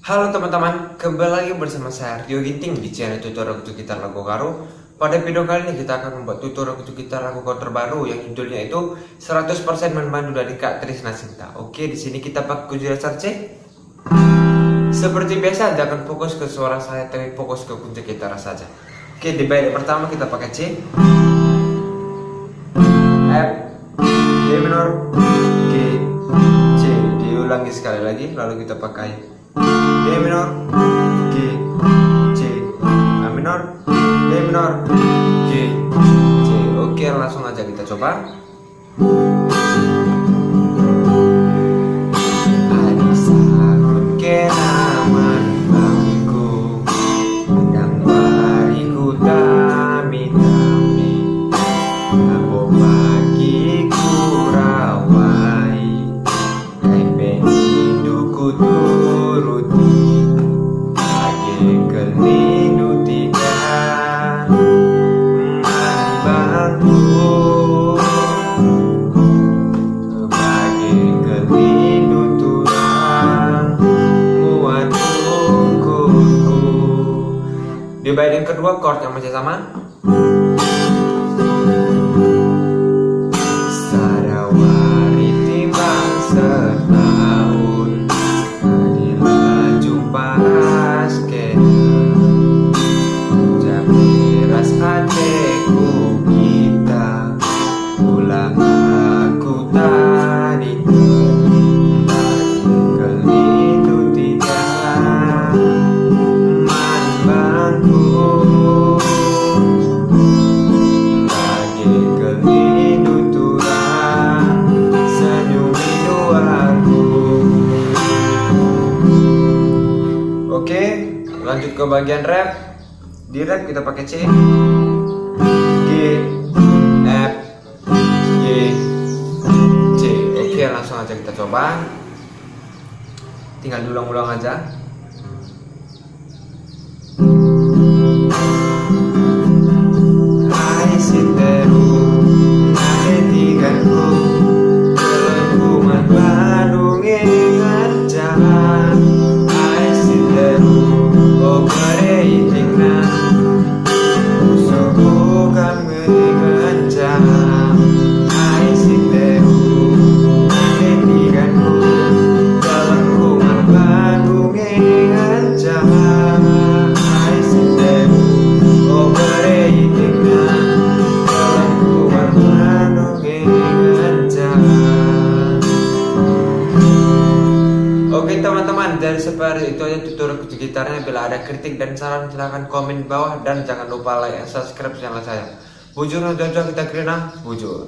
Halo teman-teman, kembali lagi bersama saya Rio Ginting di channel tutorial untuk gitar lagu karo. Pada video kali ini kita akan membuat tutorial untuk gitar lagu karo terbaru yang judulnya itu 100% Mandu dari Kak Trisna Sinta. Oke, di sini kita pakai kunci dasar C. Seperti biasa, jangan fokus ke suara saya, tapi fokus ke kunci gitar saja. Oke, di bait pertama kita pakai C, F, D minor, G, C. Diulangi sekali lagi, lalu kita pakai D minor, G, C, A minor, D minor, G, C. Oke, langsung aja kita coba. Di bait yang kedua chord yang masih sama. Sarawari timbang setahun, adilah jumpa raskena, japiras adekku kita, ulang aku tadi kembali kelindu tidak bangku, lagi kelindu turang senyum aku. Oke, lanjut ke bagian rap. Di rap kita pakai C, G, F, G, C. Oke, langsung aja kita coba. Tinggal diulang-ulang aja. Oke teman-teman, dari seperti itu aja tutorial kunci gitarnya. Bila ada kritik dan saran silahkan komen di bawah, dan jangan lupa like dan subscribe channel saya. Bujur jojo kita kerina, bujur.